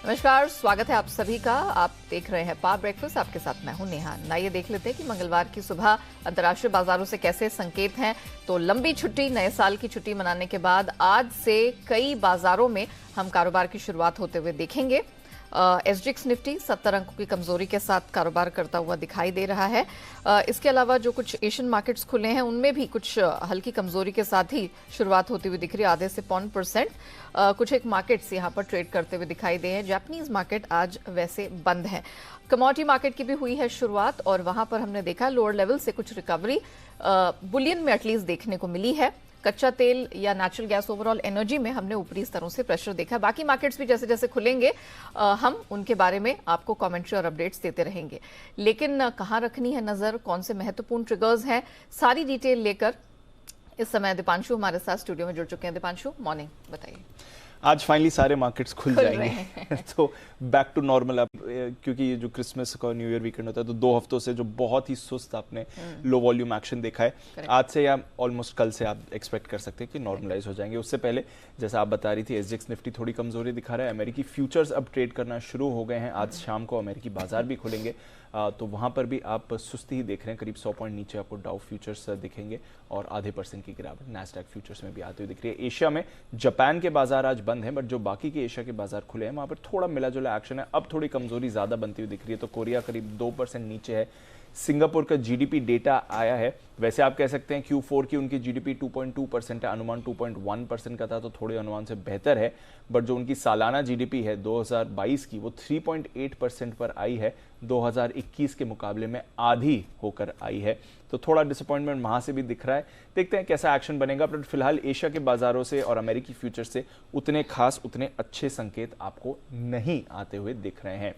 नमस्कार, स्वागत है आप सभी का। आप देख रहे हैं पा ब्रेकफास्ट, आपके साथ मैं हूं नेहा। आइए देख लेते हैं कि मंगलवार की सुबह अंतर्राष्ट्रीय बाजारों से कैसे संकेत हैं। तो लंबी छुट्टी, नए साल की छुट्टी मनाने के बाद आज से कई बाजारों में हम कारोबार की शुरुआत होते हुए देखेंगे। एसजीएक्स निफ्टी 70 अंकों की कमजोरी के साथ कारोबार करता हुआ दिखाई दे रहा है। इसके अलावा जो कुछ एशियन मार्केट्स खुले हैं उनमें भी कुछ हल्की कमजोरी के साथ ही शुरुआत होती हुई दिख रही है, आधे से 0.5%। कुछ एक मार्केट्स यहां पर ट्रेड करते हुए दिखाई दे हैं। जापानीज मार्केट आज वैसे बंद है। कमोडिटी मार्केट की भी हुई है शुरुआत और वहां पर हमने देखा लोअर लेवल से कुछ रिकवरी बुलियन में एटलीस्ट देखने को मिली है। कच्चा तेल या नेचुरल गैस, ओवरऑल एनर्जी में हमने ऊपरी स्तरों से प्रेशर देखा। बाकी मार्केट्स भी जैसे जैसे खुलेंगे हम उनके बारे में आपको कमेंट्री और अपडेट्स देते रहेंगे। लेकिन कहाँ रखनी है नजर, कौन से महत्वपूर्ण ट्रिगर्स हैं, सारी डिटेल लेकर इस समय दीपांशु हमारे साथ स्टूडियो में जुड़ चुके हैं। दीपांशु, मॉर्निंग, बताइए। आज फाइनली सारे मार्केट्स खुल जाएंगे तो बैक टू नॉर्मल। अब क्योंकि ये जो क्रिसमस का न्यू ईयर वीकेंड होता है तो 2 हफ्तों से जो बहुत ही सुस्त आपने लो वॉल्यूम एक्शन देखा है, आज से या ऑलमोस्ट कल से आप एक्सपेक्ट कर सकते हैं कि नॉर्मलाइज हो जाएंगे। उससे पहले जैसा आप बता रही थी, एसजीएक्स निफ्टी थोड़ी कमजोरी दिखा रहा है। अमेरिकी फ्यूचर्स अब ट्रेड करना शुरू हो गए हैं। आज शाम को अमेरिकी बाजार भी खुलेंगे तो वहां पर भी आप सुस्ती ही देख रहे हैं। करीब 100 पॉइंट नीचे आपको डाउ फ्यूचर्स दिखेंगे और आधे % की गिरावट नैस्डैक फ्यूचर्स में भी आते हुए दिख रही है। एशिया में जापान के बाजार आज बंद हैं, बट जो बाकी के एशिया के बाजार खुले हैं वहां पर थोड़ा मिला जुला एक्शन है। अब थोड़ी कमजोरी ज्यादा बनती हुई दिख रही है। तो कोरिया करीब 2% नीचे है। सिंगापुर का जीडीपी डेटा आया है। वैसे आप कह सकते हैं Q4 की उनकी जीडीपी 2.2% है, अनुमान 2.1% का था तो थोड़े अनुमान से बेहतर है। बट जो उनकी सालाना जीडीपी है 2022 की, वो 3.8% पर आई है, 2021 के मुकाबले में आधी होकर आई है। तो थोड़ा डिसअपॉइंटमेंट वहां से भी दिख रहा है। देखते हैं कैसा एक्शन बनेगा। पर फिलहाल एशिया के बाजारों से और अमेरिकी फ्यूचर से उतने अच्छे संकेत आपको नहीं आते हुए दिख रहे हैं।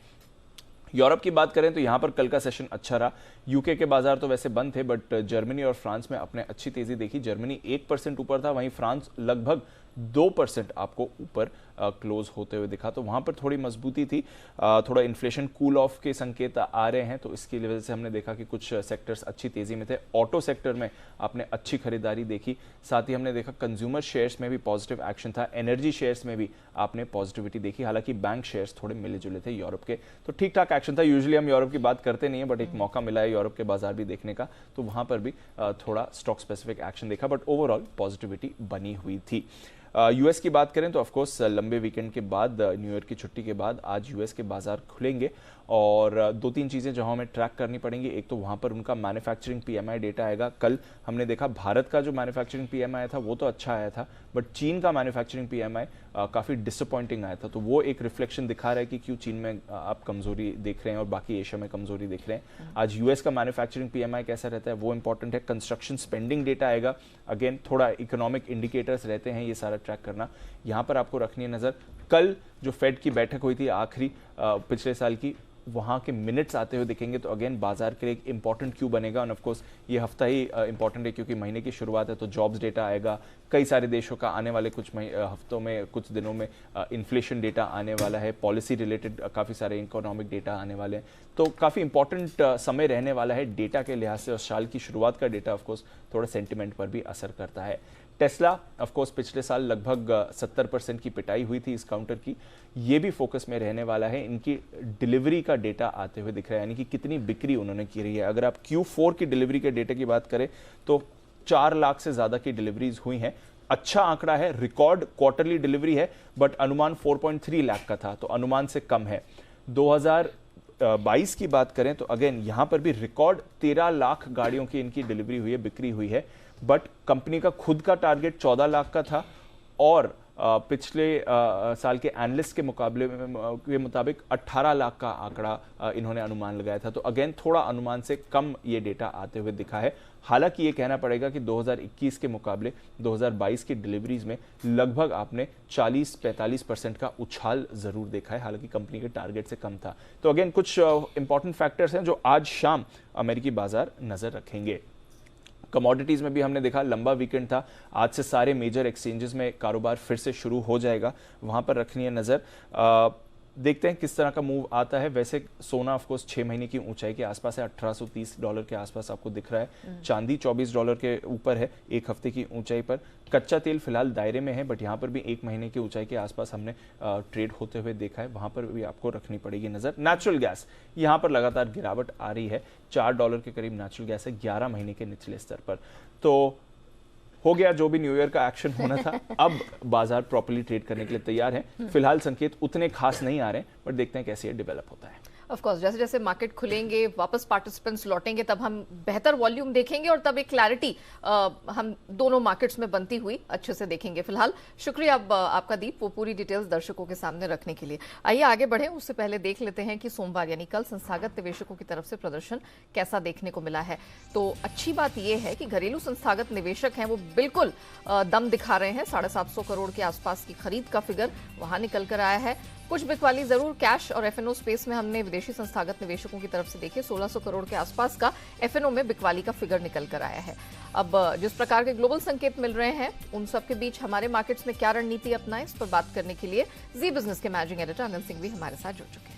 यूरोप की बात करें तो यहां पर कल का सेशन अच्छा रहा। यूके के बाजार तो वैसे बंद थे, बट जर्मनी और फ्रांस में अपने अच्छी तेजी देखी। जर्मनी 1% ऊपर था, वहीं फ्रांस लगभग 2% आपको ऊपर क्लोज होते हुए दिखा। तो वहां पर थोड़ी मजबूती थी। थोड़ा इन्फ्लेशन कूल ऑफ के संकेत आ रहे हैं, तो इसकी वजह से हमने देखा कि कुछ सेक्टर्स अच्छी तेजी में थे। ऑटो सेक्टर में आपने अच्छी खरीदारी देखी। साथ ही हमने देखा कंज्यूमर शेयर्स में भी पॉजिटिव एक्शन था। एनर्जी शेयर्स में भी आपने पॉजिटिविटी देखी। हालांकि बैंक शेयर्स थोड़े मिले जुले थे यूरोप के, तो ठीक ठाक एक्शन था। यूजुअली हम यूरोप की बात करते नहीं है, बट एक मौका मिला है यूरोप के बाजार भी देखने का, तो वहां पर भी थोड़ा स्टॉक स्पेसिफिक एक्शन देखा। बट ओवरऑल पॉजिटिविटी बनी हुई थी। यूएस की बात करें तो ऑफकोर्स लंबे वीकेंड के बाद, न्यू ईयर की छुट्टी के बाद आज यूएस के बाजार खुलेंगे और 2-3 चीज़ें जो हमें ट्रैक करनी पड़ेंगी। एक तो वहाँ पर उनका मैन्युफैक्चरिंग पीएमआई डेटा आएगा। कल हमने देखा भारत का जो मैन्युफैक्चरिंग पीएमआई आया था वो तो अच्छा आया था, बट चीन का मैन्युफैक्चरिंग पीएमआई काफ़ी डिसअपॉइंटिंग आया था। तो वो एक रिफ्लेक्शन दिखा रहा है कि क्यों चीन में आप कमजोरी देख रहे हैं और बाकी एशिया में कमजोरी देख रहे हैं। आज यूएस का मैन्युफैक्चरिंग पीएमआई कैसा रहता है वो इंपॉर्टेंट है। कंस्ट्रक्शन स्पेंडिंग डेटा आएगा। अगेन थोड़ा इकोनॉमिक इंडिकेटर्स रहते हैं, ये सारा ट्रैक करना यहाँ पर आपको रखनी है नज़र। कल जो फेड की बैठक हुई थी आखिरी पिछले साल की, वहाँ के मिनट्स आते हुए दिखेंगे तो अगेन बाजार के लिए एक इंपॉर्टेंट क्यू बनेगा। और ऑफ कोर्स ये हफ्ता ही इंपॉर्टेंट है क्योंकि महीने की शुरुआत है, तो जॉब्स डेटा आएगा। कई सारे देशों का आने वाले कुछ हफ्तों में, कुछ दिनों में इन्फ्लेशन डेटा आने वाला है। पॉलिसी रिलेटेड काफ़ी सारे इकोनॉमिक डेटा आने वाले हैं, तो काफ़ी इंपॉर्टेंट समय रहने वाला है डेटा के लिहाज से। और साल की शुरुआत का डेटा ऑफकोर्स थोड़ा सेंटिमेंट पर भी असर करता है। टेस्ला ऑफकोर्स पिछले साल लगभग 70% की पिटाई हुई थी इस काउंटर की, ये भी फोकस में रहने वाला है। इनकी डिलीवरी का डेटा आते हुए दिख रहा है, यानी कि कितनी बिक्री उन्होंने की रही है। अगर आप Q4 की डिलीवरी के डेटा की बात करें तो 4 लाख से ज्यादा की डिलीवरीज हुई हैं। अच्छा आंकड़ा है, रिकॉर्ड क्वार्टरली डिलीवरी है, बट अनुमान 4.3 लाख का था, तो अनुमान से कम है। 2022 की बात करें तो अगेन यहां पर भी रिकॉर्ड 13 लाख गाड़ियों की इनकी डिलीवरी हुई है, बिक्री हुई है। बट कंपनी का खुद का टारगेट 14 लाख का था और पिछले साल के एनालिस्ट के मुकाबले के मुताबिक 18 लाख का आंकड़ा इन्होंने अनुमान लगाया था। तो अगेन थोड़ा अनुमान से कम ये डेटा आते हुए दिखा है। हालांकि ये कहना पड़ेगा कि 2021 के मुकाबले 2022 की डिलीवरीज में लगभग आपने 40-45% का उछाल जरूर देखा है, हालांकि कंपनी के टारगेट से कम था। तो अगेन कुछ इंपॉर्टेंट फैक्टर्स हैं जो आज शाम अमेरिकी बाजार नजर रखेंगे। कमोडिटीज में भी हमने देखा लंबा वीकेंड था। आज से सारे मेजर एक्सचेंजेस में कारोबार फिर से शुरू हो जाएगा, वहां पर रखनी है नजर। देखते हैं किस तरह का मूव आता है। वैसे सोना ऑफ कोर्स 6 महीने की ऊंचाई के आसपास है, $1830 के आसपास आपको दिख रहा है। चांदी $24 के ऊपर है एक हफ्ते की ऊंचाई पर। कच्चा तेल फिलहाल दायरे में है, बट यहाँ पर भी 1 महीने की ऊंचाई के आसपास हमने ट्रेड होते हुए देखा है, वहां पर भी आपको रखनी पड़ेगी नजर। नेचुरल गैस यहाँ पर लगातार गिरावट आ रही है, $4 के करीब नेचुरल गैस है 11 महीने के निचले स्तर पर। तो हो गया जो भी न्यू ईयर का एक्शन होना था, अब बाजार प्रॉपर्ली ट्रेड करने के लिए तैयार है। फिलहाल संकेत उतने खास नहीं आ रहे हैं, बट देखते हैं कैसे ये डेवलप होता है। ऑफ कोर्स जैसे जैसे मार्केट खुलेंगे, वापस पार्टिसिपेंट्स लौटेंगे, तब हम बेहतर वॉल्यूम देखेंगे और तब एक क्लैरिटी हम दोनों मार्केट्स में बनती हुई अच्छे से देखेंगे। फिलहाल शुक्रिया आपका दीप, वो पूरी डिटेल्स दर्शकों के सामने रखने के लिए। आइए आगे बढ़े, उससे पहले देख लेते हैं कि सोमवार यानी कल संस्थागत निवेशकों की तरफ से प्रदर्शन कैसा देखने को मिला है। तो अच्छी बात यह है कि घरेलू संस्थागत निवेशक हैं वो बिल्कुल दम दिखा रहे हैं। 750 करोड़ के आसपास की खरीद का फिगर वहां निकल कर आया है। कुछ बिकवाली जरूर कैश और एफएनओ स्पेस में हमने विदेशी संस्थागत निवेशकों की तरफ से देखिए 1600 करोड़ के आसपास का एफएनओ में बिकवाली का फिगर निकल कर आया है। अब जिस प्रकार के ग्लोबल संकेत मिल रहे हैं उन सब के बीच हमारे मार्केट्स में क्या रणनीति अपनाएं, इस पर बात करने के लिए जी बिजनेस के मैनेजिंग एडिटर अनिल सिंह भी हमारे साथ जुड़ चुके हैं।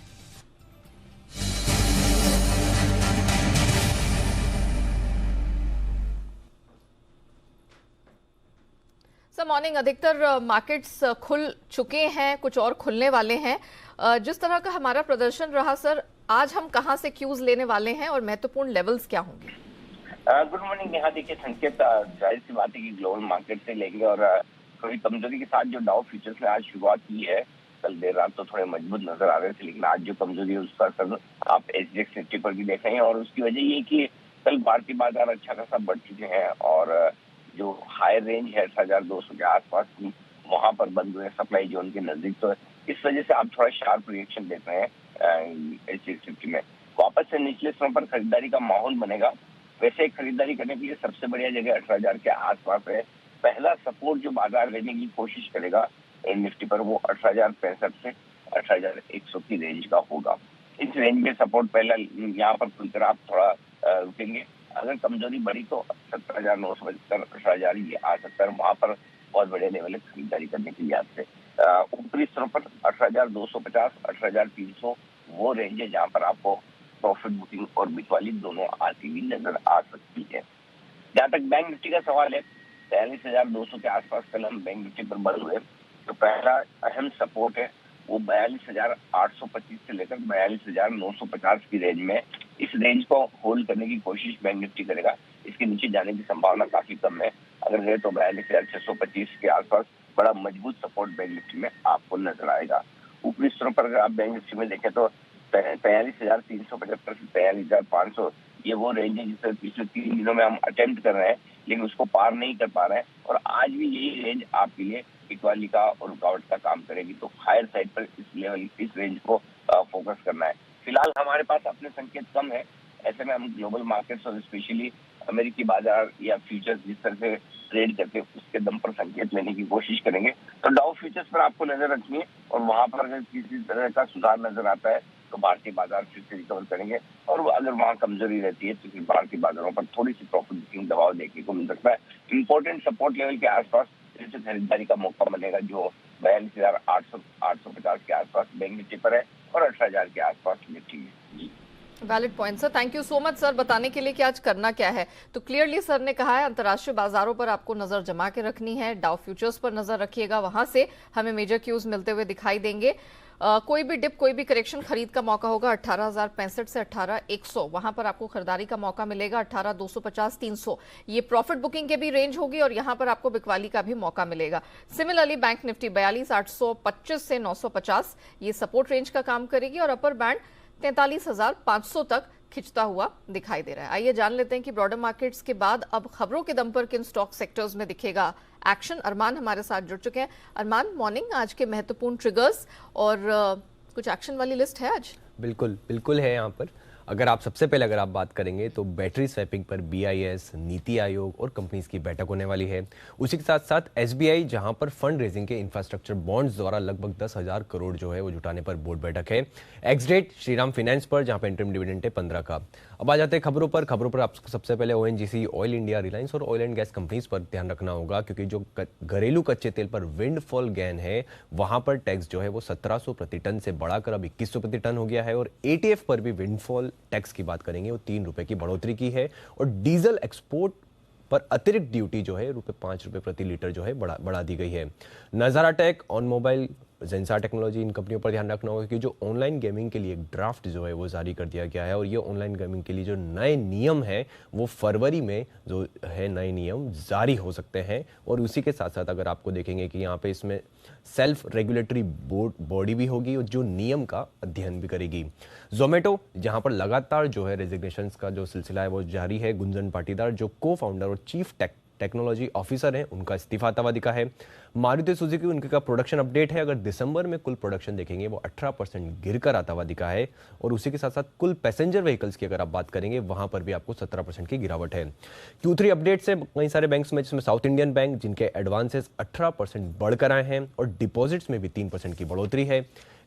मॉर्निंग, अधिकतर मार्केट्स खुल चुके हैं, कुछ और खुलने वाले हैं। जिस तरह का हमारा प्रदर्शन रहा सर, आज हम कहां से क्यूज लेने वाले हैं और महत्वपूर्ण लेवल्स क्या होंगे? Good morning. यहाँ देखिए संकेत जाहिर सी बात है कि ग्लोबल मार्केट से लेंगे और थोड़ी कमजोरी के साथ जो डाउ फ्यूचर्स ने आज शुरुआत की है, कल देर रात तो थोड़े मजबूत नजर आ रहे थे, लेकिन आज जो कमजोरी है उसका असर आप एसजीएक्स निफ्टी पर भी देख रहे हैं। और उसकी वजह ये कि कल भारतीय बाजार अच्छा खासा बढ़ चुके हैं और जो हाई रेंज है 8200 के आसपास की, वहां पर बंद हुए सप्लाई जोन के नजदीक। तो इस वजह से आप थोड़ा शार्प रिएक्शन देख रहे हैं एसजीएक्स निफ्टी में। वापस से निचले स्तरों पर खरीदारी का माहौल बनेगा। वैसे खरीदारी करने के लिए सबसे बढ़िया जगह 18,000 के आसपास है। पहला सपोर्ट जो बाजार लेने की कोशिश करेगा निफ्टी पर वो 18,065 से 18,100 की रेंज का होगा। इस रेंज में सपोर्ट पहला यहाँ पर खुलकर आप थोड़ा रुकेंगे। अगर कमजोरी बढ़ी तो 17,975 18,000 ये आ सकता है, वहां पर बहुत बड़े लेवल है खरीदारी करने के लिए आपसे। ऊपरी स्तरों पर 18,250 18,300 वो रेंज है जहाँ पर आपको प्रॉफिट बुकिंग और बिकवाली दोनों आती हुई नजर आ सकती है। जहाँ तक बैंक निफ्टी का सवाल है, 42,200 के आसपास कल हम बैंक निफ्टी पर बंद हुए। तो पहला अहम सपोर्ट है वो 42,825 से लेकर 42,950 की रेंज में। इस रेंज को होल्ड करने की कोशिश बैंक निफ्टी करेगा। इसके नीचे जाने की संभावना काफी कम है। अगर गए तो 42,625 के आसपास बड़ा मजबूत सपोर्ट बैंक निफ्टी में आपको नजर आएगा। ऊपरी स्तरों पर अगर आप बैंक निफ्टी में देखें तो 43,375 से 43,500 ये वो रेंज है जिसे पिछले 3 दिनों में हम अटेम्प्ट कर रहे हैं, लेकिन उसको पार नहीं कर पा रहे हैं। और आज भी यही रेंज आपके लिए बिकवाली का और रुकावट का काम करेगी। तो हायर साइड पर इस रेंज को फोकस करना है। फिलहाल हमारे पास अपने संकेत कम है, ऐसे में हम ग्लोबल मार्केट्स और स्पेशली अमेरिकी बाजार या फ्यूचर्स जिस तरह से ट्रेड करके उसके दम पर संकेत लेने की कोशिश करेंगे। तो डाउ फ्यूचर्स पर आपको नजर रखनी है और वहां पर अगर किसी तरह का सुधार नजर आता है तो भारतीय बाजार फिर से रिकवर करेंगे। और अगर वहां कमजोरी रहती है तो फिर भारतीय बाजारों पर थोड़ी सी प्रॉफिट बुकिंग दबाव देखने को मिल सकता है। इंपॉर्टेंट सपोर्ट लेवल के आसपास फिर से खरीदारी का मौका मिलेगा जो 42,850 के आसपास बैंक निफ्टी पर है और 18,000 के आसपास निफ्टी में। Valid point sir, thank you so much sir बताने के लिए कि आज करना क्या है। तो क्लियरली सर ने कहा है अंतर्राष्ट्रीय बाजारों पर आपको नजर जमा के रखनी है, डाउ फ्यूचर्स पर नजर रखिएगा, वहां से हमें मेजर क्यूज मिलते हुए दिखाई देंगे। कोई भी डिप, कोई भी करेक्शन खरीद का मौका होगा 18,065 से 18,100, वहां पर आपको खरीदारी का मौका मिलेगा। 18,250 300 ये प्रॉफिट बुकिंग के भी रेंज होगी और यहां पर आपको बिकवाली का भी मौका मिलेगा। सिमिलरली बैंक निफ्टी 42,825 से 950 ये सपोर्ट रेंज का काम करेगी और अपर बैंड 43,500 तक खिंचता हुआ दिखाई दे रहा है। आइए जान लेते हैं कि ब्रॉडर मार्केट्स के बाद अब खबरों के दम पर किन स्टॉक सेक्टर्स में दिखेगा एक्शन। अरमान हमारे साथ जुड़ चुके हैं। अरमान, मॉर्निंग, आज के महत्वपूर्ण ट्रिगर्स और कुछ एक्शन वाली लिस्ट है आज? बिल्कुल है यहाँ पर। अगर आप सबसे पहले अगर आप बात करेंगे तो बैटरी स्वैपिंग पर BIS, नीति आयोग और कंपनीज की बैठक होने वाली है। उसी के साथ साथ SBI जहां पर फंड रेजिंग के इंफ्रास्ट्रक्चर बॉन्ड्स द्वारा लगभग 10,000 करोड़ जो है वो जुटाने पर बोर्ड बैठक है। एक्स डेट श्रीराम फाइनेंस पर जहां पर इंटरिम डिविडेंड है 15 का। अब आ जाते हैं खबरों पर आपको सबसे पहले ONGC, ऑयल इंडिया, रिलायंस और ऑयल एंड गैस कंपनीज पर ध्यान रखना होगा, क्योंकि जो घरेलू कच्चे तेल पर विंडफॉल गेन है वहां पर टैक्स जो है वो 1700 प्रति टन से बढ़ाकर अब 2100 प्रति टन हो गया है। और ATF पर भी विंडफॉल टैक्स की बात करेंगे वो 3 रुपए की बढ़ोतरी की है। और डीजल एक्सपोर्ट पर अतिरिक्त ड्यूटी जो है ₹5 प्रति लीटर जो है बढ़ा दी गई है। Nazara Tech, On Mobile, Zensar Technology, इन कंपनियों पर ध्यान रखना होगा कि जो ऑनलाइन गेमिंग के लिए एक ड्राफ्ट जो है वो जारी कर दिया गया है। और ये ऑनलाइन गेमिंग के लिए जो नए नियम है वो फरवरी में जो है नए नियम जारी हो सकते हैं। और उसी के साथ साथ अगर आपको देखेंगे कि यहाँ पे इसमें सेल्फ रेगुलेटरी बॉडी भी होगी और जो नियम का अध्ययन भी करेगी। जोमेटो जहां पर लगातार जो है रेजिग्नेशंस का जो सिलसिला है वो जारी है। गुंजन पाटीदार जो को फाउंडर और चीफ टेक्नोलॉजी ऑफिसर हैं उनका इस्तीफा आता हुआ दिखा है। मारुति सुजुकी उनके का प्रोडक्शन अपडेट है। अगर दिसंबर में कुल प्रोडक्शन देखेंगे वो 18% गिरकर आता हुआ दिखा है। और उसी के साथ साथ कुल पैसेंजर व्हीकल्स की अगर आप बात करेंगे वहां पर भी आपको 17% की गिरावट है। Q3 अपडेट से कई सारे बैंक्स में, जिसमें साउथ इंडियन बैंक जिनके एडवांसेस 18% बढ़कर आए हैं और डिपॉजिट्स में भी 3% की बढ़ोतरी है।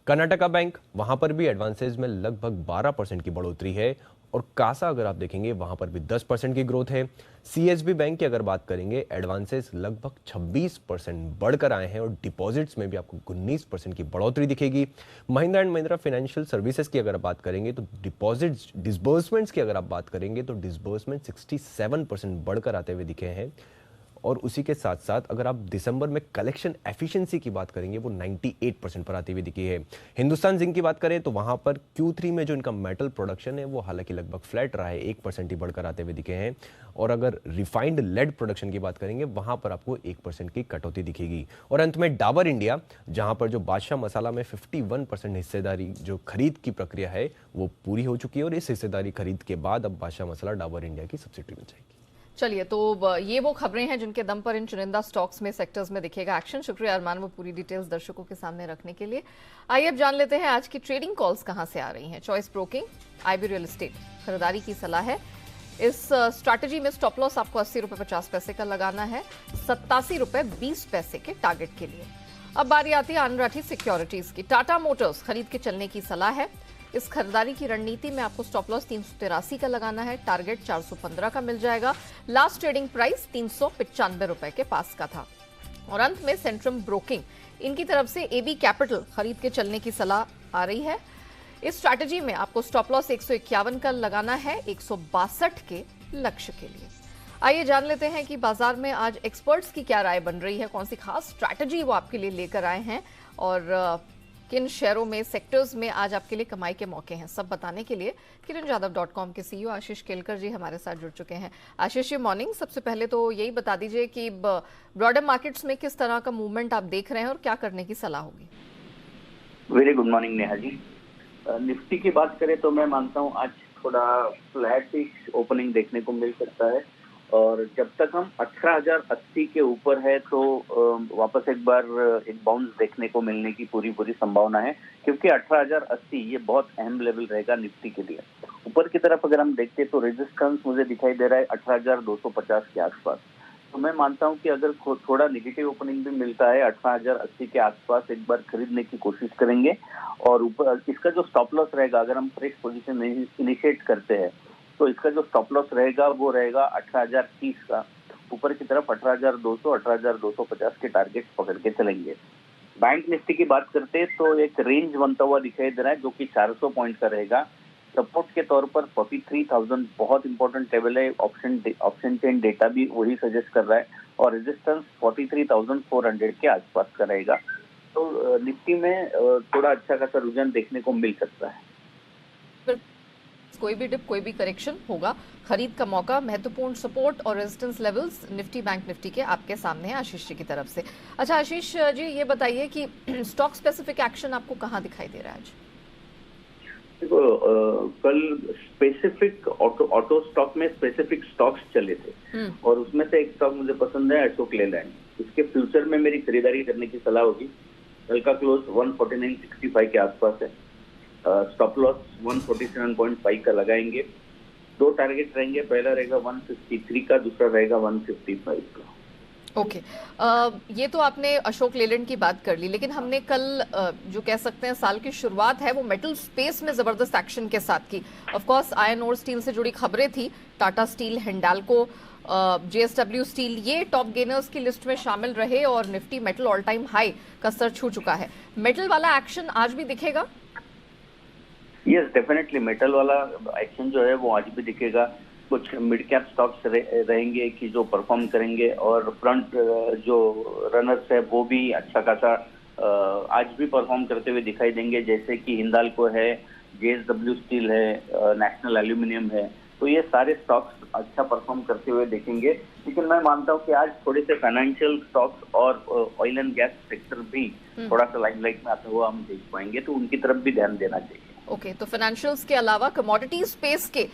कर्नाटका बैंक, वहां पर भी एडवांसेस में लगभग 12% की बढ़ोतरी है। और कासा अगर आप देखेंगे वहां पर भी 10% की ग्रोथ है। CSB बैंक की अगर बात करेंगे एडवांसेस लगभग 26% बढ़कर आए हैं और डिपॉजिट्स में भी आपको 19% की बढ़ोतरी दिखेगी। Mahindra and Mahindra financial services की अगर बात करेंगे तो डिपॉजिट्स डिसबर्समेंट्स की अगर आप बात करेंगे तो डिसबर्समेंट 67% बढ़कर आते हुए दिखे हैं। और उसी के साथ साथ अगर आप दिसंबर में कलेक्शन एफिशिएंसी की बात करेंगे वो 98% पर आती हुई दिखी है। हिंदुस्तान जिंक की बात करें तो वहां पर Q3 में जो इनका मेटल प्रोडक्शन है वो हालांकि लगभग फ्लैट रहा है, 1% ही बढ़कर आते हुए दिखे हैं। और अगर रिफाइंड लेड प्रोडक्शन की बात करेंगे वहां पर आपको 1% की कटौती दिखेगी। और अंत में डाबर इंडिया, जहां पर जो बादशाह मसाला में 51% हिस्सेदारी जो खरीद की प्रक्रिया है वो पूरी हो चुकी है। और इस हिस्सेदारी खरीद के बाद अब बादशाह मसाला डाबर इंडिया की सब्सिडी बन जाएगी। चलिए, तो ये वो खबरें हैं जिनके दम पर इन चुनिंदा स्टॉक्स में, सेक्टर्स में दिखेगा एक्शन। शुक्रिया अरमान, वो पूरी डिटेल्स दर्शकों के सामने रखने के लिए। आइए अब जान लेते हैं आज की ट्रेडिंग कॉल्स कहां से आ रही हैं। Choice broking, IB real estate, खरीदारी की सलाह है। इस स्ट्रैटेजी में स्टॉप लॉस आपको ₹80.50 का लगाना है, ₹87.20 के टारगेट के लिए। अब बारी आती है अनराठी सिक्योरिटीज की। टाटा मोटर्स खरीद के चलने की सलाह है। इस खरीदारी की रणनीति में आपको स्टॉप लॉस 383 का लगाना है, टारगेट 415 का मिल जाएगा। लास्ट ट्रेडिंग प्राइस ₹395 के पास का था। और अंत में सेंट्रम ब्रोकिंग, इनकी तरफ से AB कैपिटल खरीद के चलने की सलाह आ रही है। इस स्ट्रैटेजी में आपको स्टॉप लॉस 151 का लगाना है, 162 के लक्ष्य के लिए। आइए जान लेते हैं कि बाजार में आज एक्सपर्ट्स की क्या राय बन रही है, कौन सी खास स्ट्रैटेजी वो आपके लिए लेकर आए हैं और किन शेयरों में, सेक्टर्स में आज आपके लिए कमाई के मौके हैं। सब बताने के लिए kiranjadhav.com के CEO आशीष केलकर जी हमारे साथ जुड़ चुके हैं। आशीष जी, मॉर्निंग। सबसे पहले तो यही बता दीजिए कि ब्रॉडर मार्केट्स में किस तरह का मूवमेंट आप देख रहे हैं और क्या करने की सलाह होगी। Very good morning Neha ji. Nifty की बात करें तो मैं मानता हूँ आज थोड़ा फ्लैटिश ओपनिंग देखने को मिल सकता है। और जब तक हम 18,080 के ऊपर है तो वापस एक बार एक बाउंस देखने को मिलने की पूरी संभावना है, क्योंकि 18,080 ये बहुत अहम लेवल रहेगा निफ्टी के लिए। ऊपर की तरफ अगर हम देखते तो रेजिस्टेंस मुझे दिखाई दे रहा है 18,250 के आसपास। तो मैं मानता हूं कि अगर थोड़ा नेगेटिव ओपनिंग भी मिलता है 18,080 के आसपास एक बार खरीदने की कोशिश करेंगे। और ऊपर इसका जो स्टॉप लॉस रहेगा, अगर हम फ्रेश पोजीशन इनिशिएट करते हैं तो इसका जो स्टॉप लॉस रहेगा वो रहेगा 18,030 का। ऊपर की तरफ 18,200, 18,250 के टारगेट पकड़ के चलेंगे। बैंक निफ्टी की बात करते हैं तो एक रेंज बनता हुआ दिखाई दे रहा है जो कि 400 पॉइंट का रहेगा। सपोर्ट के तौर पर 43,000 बहुत इंपॉर्टेंट लेवल है, ऑप्शन चेन डेटा भी वही सजेस्ट कर रहा है। और रेजिस्टेंस 43,400 के आसपास का रहेगा। तो निफ्टी में थोड़ा अच्छा खासा रुझान देखने को मिल सकता है। कोई भी डिप, कोई भी करेक्शन होगा, खरीद का मौका। महत्वपूर्ण सपोर्ट और resistance levels Nifty, bank Nifty के आपके सामने है आशीष जी की तरफ से। अच्छा आशीष जी, ये बताइए कि स्टॉक स्पेसिफिक एक्शन आपको कहां दिखाई दे रहा है आज? देखो, कल स्पेसिफिक ऑटो स्टॉक में स्पेसिफिक स्टॉक्स चले थे और उसमें से एक स्टॉक मुझे पसंद है, अशोक लेलैंड। इसके फ्यूचर में मेरी खरीदारी करने की सलाह होगी। कल का क्लोज 149.65 के आसपास है। स्टॉप लॉस 147.5 का लगाएंगे। 2 टारगेट रहेंगे, पहला रहेगा 153 का, दूसरा रहेगा 155 का। ओके ये तो आपने अशोक लेलैंड की बात कर ली, लेकिन हमने कल जो कह सकते हैं साल की शुरुआत है वो मेटल स्पेस में जबरदस्त एक्शन के साथ की। Of course iron ore steel से जुड़ी खबरें थी, Tata steel, Hindalco, JSW steel, ये टॉप गेनर्स की लिस्ट में शामिल रहे और Nifty metal all time high का स्तर छू चुका है। मेटल वाला एक्शन आज भी दिखेगा? यस, डेफिनेटली मेटल वाला एक्शन जो है वो आज भी दिखेगा। कुछ मिड कैप स्टॉक्स रहेंगे कि जो परफॉर्म करेंगे और फ्रंट जो रनर्स है वो भी अच्छा खासा आज भी परफॉर्म करते हुए दिखाई देंगे, जैसे कि हिंडाल्को है, जेएसडब्ल्यू स्टील है, नेशनल एल्यूमिनियम है। तो ये सारे स्टॉक्स अच्छा परफॉर्म करते हुए देखेंगे। लेकिन मैं मानता हूँ कि आज थोड़े से फाइनेंशियल स्टॉक्स और ऑयल एंड गैस सेक्टर भी थोड़ा सा लाइमलाइट में आता हुआ हम देख पाएंगे, तो उनकी तरफ भी ध्यान देना चाहिए। ओके तो फाइनेंशियल्स के अलावा कमोडिटी स्पेस के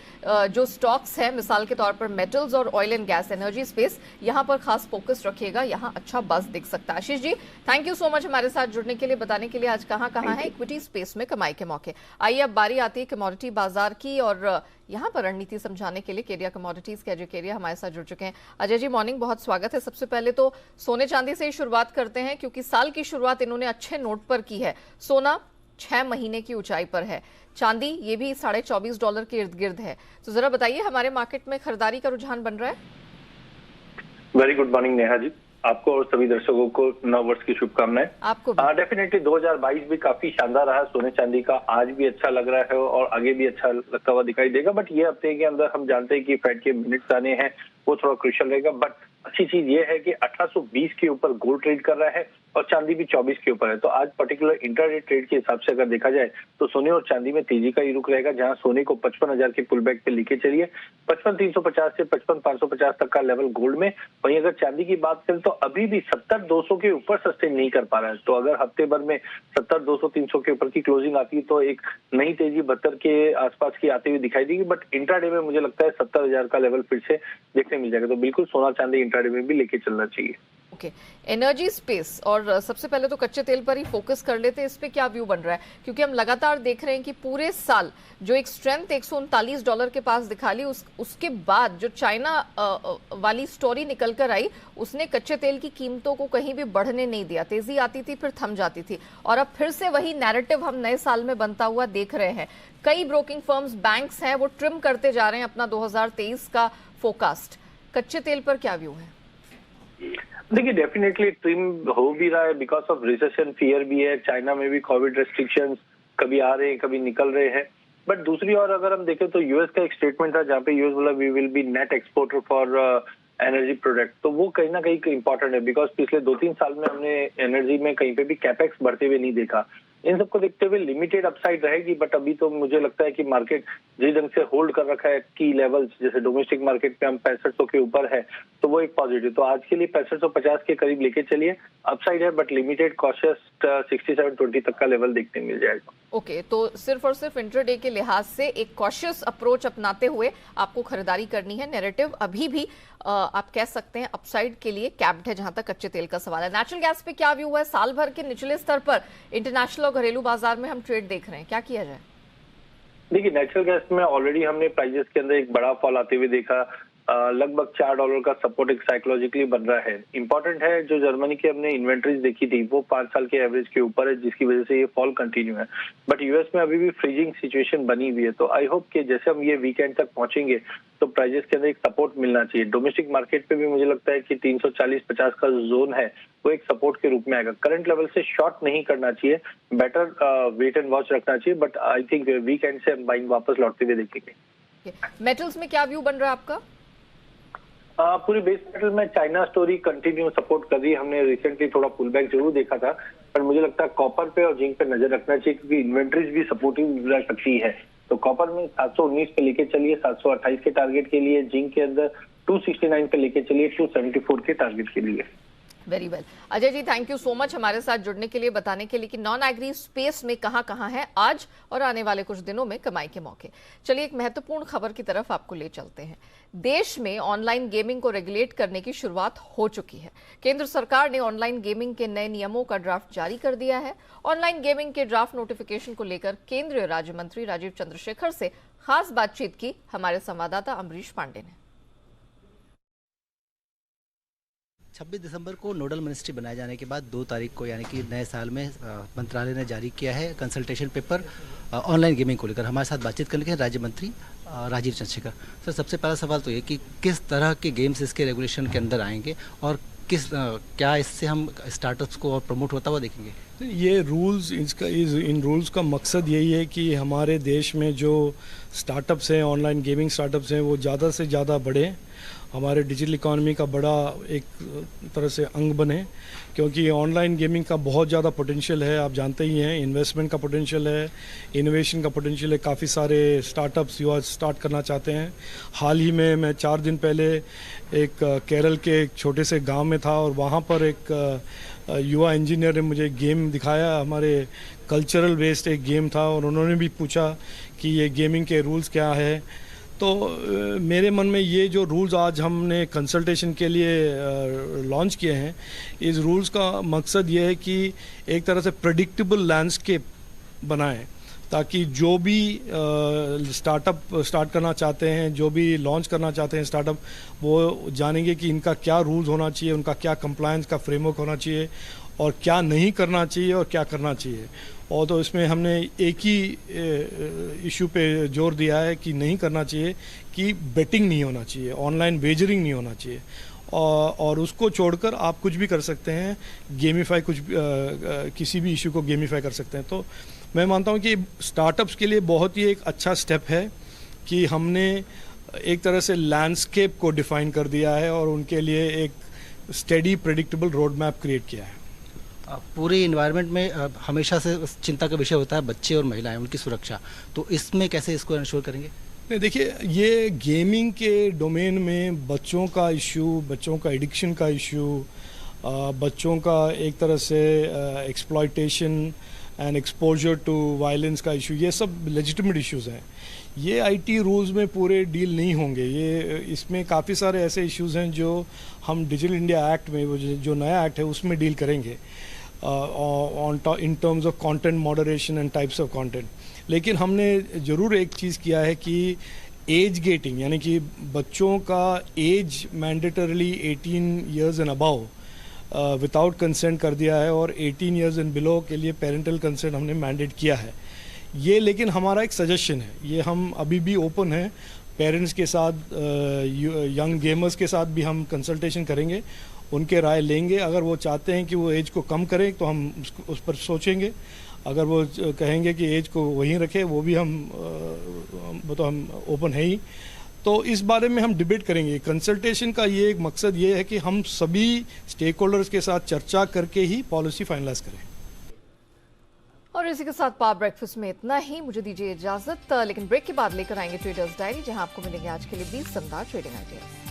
जो स्टॉक्स हैं, मिसाल के तौर पर मेटल्स और oil and gas, energy space, यहां पर खास फोकस रखिएगा, यहां अच्छा बस दिख सकता है। Ashish ji, thank you so much हमारे साथ जुड़ने के लिए, बताने के लिए आज कहां है इक्विटी स्पेस में कमाई के मौके। आइए अब बारी आती है कमोडिटी बाजार की, और यहाँ पर रणनीति समझाने के लिए केरिया कमोडिटीज के अजय केरिया हमारे साथ जुड़ चुके हैं। अजय जी मॉर्निंग, बहुत स्वागत है। सबसे पहले तो सोने चांदी से ही शुरुआत करते हैं, क्योंकि साल की शुरुआत इन्होंने अच्छे नोट पर की है। सोना 6 महीने की ऊंचाई पर है, चांदी ये भी $24.5 के इर्द गिर्द है। तो जरा बताइए, हमारे मार्केट में खरीदारी का रुझान बन रहा है? Very good morning Neha ji, आपको और सभी दर्शकों को नव वर्ष की शुभकामनाएं। आपको डेफिनेटली 2022 भी काफी शानदार रहा सोने चांदी का, आज भी अच्छा लग रहा है और आगे भी अच्छा लगता हुआ दिखाई देगा। बट ये हफ्ते के अंदर हम जानते हैं कि फेड के मिनट्स आने हैं, वो थोड़ा क्रूशियल रहेगा। बट अच्छी चीज ये है कि 1820 के ऊपर गोल्ड ट्रेड कर रहा है और चांदी भी 24 के ऊपर है। तो आज पर्टिकुलर इंट्राडे ट्रेड के हिसाब से अगर देखा जाए तो सोने और चांदी में तेजी का ही रुख रहेगा, जहां सोने को 55,000 के पुल बैक पे लेके चलिए, 55,350 से 55,550 तक का लेवल गोल्ड में। वहीं अगर चांदी की बात करें तो अभी भी 70,200 के ऊपर सस्टेन नहीं कर पा रहा है। तो अगर हफ्ते भर में 70,200-300 के ऊपर की क्लोजिंग आती है तो एक नई तेजी 72 के आसपास की आती हुई दिखाई देगी। बट इंट्राडे में मुझे लगता है 70,000 का लेवल फिर से देखने मिल जाएगा। तो बिल्कुल सोना चांदी इंट्राडे में भी लेके चलना चाहिए। ओके, एनर्जी स्पेस, और सबसे पहले तो कच्चे तेल पर ही फोकस कर लेते हैं। इस पे क्या व्यू बन रहा है, क्योंकि हम लगातार देख रहे हैं कि पूरे साल जो एक स्ट्रेंथ $139 के पास दिखा ली, उसके बाद जो चाइना वाली स्टोरी निकल कर आई, उसने कच्चे तेल की कीमतों को कहीं भी बढ़ने नहीं दिया। तेजी आती थी फिर थम जाती थी, और अब फिर से वही नैरेटिव हम नए साल में बनता हुआ देख रहे हैं। कई ब्रोकिंग फर्म्स, बैंक्स हैं, वो ट्रिम करते जा रहे हैं अपना 2023 का फोरकास्ट। कच्चे तेल पर क्या व्यू है? देखिए डेफिनेटली ट्रिम हो भी रहा है, बिकॉज ऑफ रिसेशन फियर भी है। चाइना में भी कोविड रेस्ट्रिक्शंस कभी आ रहे हैं कभी निकल रहे हैं। बट दूसरी ओर अगर हम देखें तो यूएस का एक स्टेटमेंट था जहाँ पे यूएस बोला we will be net exporter for energy product. तो वो कहीं ना कहीं इंपॉर्टेंट है, बिकॉज पिछले 2-3 साल में हमने एनर्जी में कहीं पे भी कैपेक्स बढ़ते हुए नहीं देखा। इन सबको देखते हुए लिमिटेड अपसाइड रहेगी। बट अभी तो मुझे लगता है कि मार्केट जिस ढंग से होल्ड कर रखा है की लेवल्स, जैसे डोमेस्टिक मार्केट पे हम 6500 के ऊपर है, तो वो एक पॉजिटिव। तो आज के लिए 6550 के करीब लेके चलिए, अपसाइड है बट लिमिटेड, कॉशियस 6720 तक का लेवल देखने मिल जाएगा। ओके, तो सिर्फ और सिर्फ इंट्राडे के लिहाज से एक कॉशियस अप्रोच अपनाते हुए आपको खरीदारी करनी है। नैरेटिव अभी भी आप कह सकते हैं अपसाइड के लिए कैप्ड है, जहां तक कच्चे तेल का सवाल है। नेचुरल गैस पे क्या व्यू है? साल भर के निचले स्तर पर इंटरनेशनल और घरेलू बाजार में हम ट्रेड देख रहे हैं, क्या किया जाए? देखिए नेचुरल गैस में ऑलरेडी हमने प्राइजेस के अंदर एक बड़ा फॉल आते हुए देखा। लगभग $4 का सपोर्ट एक साइकोलॉजिकली बन रहा है। इंपॉर्टेंट है, जो जर्मनी की हमने इन्वेंट्रीज देखी थी वो 5 साल के एवरेज के ऊपर है, जिसकी वजह से ये फॉल कंटिन्यू है। बट यूएस में अभी भी फ्रीजिंग सिचुएशन बनी हुई है। तो आई होप कि जैसे हम ये वीकेंड तक पहुंचेंगे तो प्राइजेस के अंदर एक सपोर्ट मिलना चाहिए। डोमेस्टिक मार्केट पे भी मुझे लगता है कि 340-50 का जोन है वो एक सपोर्ट के रूप में आएगा। करंट लेवल से शॉर्ट नहीं करना चाहिए, बेटर वेट एंड वॉच रखना चाहिए। बट आई थिंक वीकेंड से हम बाइंग वापस लौटते हुए देखेंगे। मेटल्स में क्या व्यू बन रहा है आपका? पूरी बेस मेटल में चाइना स्टोरी कंटिन्यू सपोर्ट कर रही है। हमने रिसेंटली थोड़ा पुल बैक जरूर देखा था, पर मुझे लगता है कॉपर पे और जिंक पे नजर रखना चाहिए, क्योंकि इन्वेंट्रीज भी सपोर्टिव रह सकती है। तो कॉपर में 719 पे लेके चलिए 728 के टारगेट के लिए, जिंक के अंदर 269 पे लेके चलिए 274 के टारगेट के लिए। Very well. Ajay ji, thank you so much हमारे साथ जुड़ने के लिए, बताने के लिए कि नॉन एग्री स्पेस में कहां है आज और आने वाले कुछ दिनों में कमाई के मौके। चलिए एक महत्वपूर्ण खबर की तरफ आपको ले चलते हैं। देश में ऑनलाइन गेमिंग को रेगुलेट करने की शुरुआत हो चुकी है। केंद्र सरकार ने ऑनलाइन गेमिंग के नए नियमों का ड्राफ्ट जारी कर दिया है। ऑनलाइन गेमिंग के ड्राफ्ट नोटिफिकेशन को लेकर केंद्रीय राज्य मंत्री राजीव चंद्रशेखर से खास बातचीत की हमारे संवाददाता अमरीश पांडे ने। 26 दिसंबर को नोडल मिनिस्ट्री बनाए जाने के बाद 2 तारीख को यानी कि नए साल में मंत्रालय ने जारी किया है कंसल्टेशन पेपर ऑनलाइन गेमिंग को लेकर। हमारे साथ बातचीत करने के राज्य मंत्री राजीव चंद्रशेखर सर, सबसे पहला सवाल तो ये कि किस तरह के गेम्स इसके रेगुलेशन के अंदर आएंगे और क्या इससे हम स्टार्टअप्स को और प्रमोट होता हुआ देखेंगे? ये रूल्स इन रूल्स का मकसद यही है कि हमारे देश में जो स्टार्टअप्स हैं, ऑनलाइन गेमिंग स्टार्टअप्स हैं, वो ज़्यादा से ज़्यादा बढ़े, हमारे डिजिटल इकॉनमी का बड़ा एक तरह से अंग बने, क्योंकि ऑनलाइन गेमिंग का बहुत ज़्यादा पोटेंशियल है। आप जानते ही हैं, इन्वेस्टमेंट का पोटेंशियल है, इनोवेशन का पोटेंशियल है। काफ़ी सारे स्टार्टअप्स युवा स्टार्ट करना चाहते हैं। हाल ही में मैं 4 दिन पहले एक केरल के एक छोटे से गांव में था और वहाँ पर एक युवा इंजीनियर ने मुझे गेम दिखाया। हमारे कल्चरल बेस्ड एक गेम था और उन्होंने भी पूछा कि ये गेमिंग के रूल्स क्या है। तो मेरे मन में ये जो रूल्स आज हमने कंसल्टेशन के लिए लॉन्च किए हैं, इस रूल्स का मकसद ये है कि एक तरह से प्रेडिक्टेबल लैंडस्केप बनाएं, ताकि जो भी स्टार्टअप स्टार्ट करना चाहते हैं, जो भी लॉन्च करना चाहते हैं स्टार्टअप, वो जानेंगे कि इनका क्या रूल्स होना चाहिए, उनका क्या कंप्लायंस का फ्रेमवर्क होना चाहिए और क्या नहीं करना चाहिए और क्या करना चाहिए। और तो इसमें हमने एक ही इशू पे जोर दिया है कि नहीं करना चाहिए कि बेटिंग नहीं होना चाहिए, ऑनलाइन वेजरिंग नहीं होना चाहिए, और उसको छोड़कर आप कुछ भी कर सकते हैं, गेमिफाई किसी भी इशू को गेमिफाई कर सकते हैं। तो मैं मानता हूँ कि स्टार्टअप्स के लिए बहुत ही एक अच्छा स्टेप है कि हमने एक तरह से लैंडस्केप को डिफाइन कर दिया है और उनके लिए एक steady predictable road map create किया है। पूरे इन्वायरमेंट में हमेशा से चिंता का विषय होता है बच्चे और महिलाएं, उनकी सुरक्षा, तो इसमें कैसे इसको इंश्योर करेंगे? नहीं, देखिए, ये गेमिंग के डोमेन में बच्चों का इशू, बच्चों का एडिक्शन का इशू, बच्चों का एक तरह से exploitation and exposure to violence का इशू, ये सब लेजिटिमेट इश्यूज़ हैं। ये आईटी रूल्स में पूरे डील नहीं होंगे। ये इसमें काफ़ी सारे ऐसे इश्यूज़ हैं जो हम डिजिटल इंडिया एक्ट में, वो जो नया एक्ट है, उसमें डील करेंगे in terms of content moderation and types of content. लेकिन हमने ज़रूर एक चीज़ किया है कि एज गेटिंग, यानी कि बच्चों का age mandatorily 18 years and above without consent कर दिया है और 18 ईयर्स एंड बिलो के लिए पेरेंटल कंसेंट हमने मैंडेट किया है। ये लेकिन हमारा एक सजेशन है, ये हम अभी भी ओपन हैं पेरेंट्स के साथ, यंग गेमर्स के साथ भी हम कंसल्टेशन करेंगे, उनके राय लेंगे। अगर वो चाहते हैं कि वो एज को कम करें तो हम उस पर सोचेंगे। अगर वो कहेंगे कि एज को वहीं रखें, वो भी वो तो हम ओपन है ही। तो इस बारे में हम डिबेट करेंगे। कंसल्टेशन का ये एक मकसद ये है कि हम सभी स्टेक होल्डर्स के साथ चर्चा करके ही पॉलिसी फाइनलाइज करें। और इसी के साथ पावर ब्रेकफास्ट में इतना ही। मुझे दीजिए इजाजत, लेकिन ब्रेक के बाद लेकर आएंगे ट्रेडर्स डायरी, जहां आपको मिलेंगे आज के लिए 20 शानदार ट्रेडिंग आइडियाज।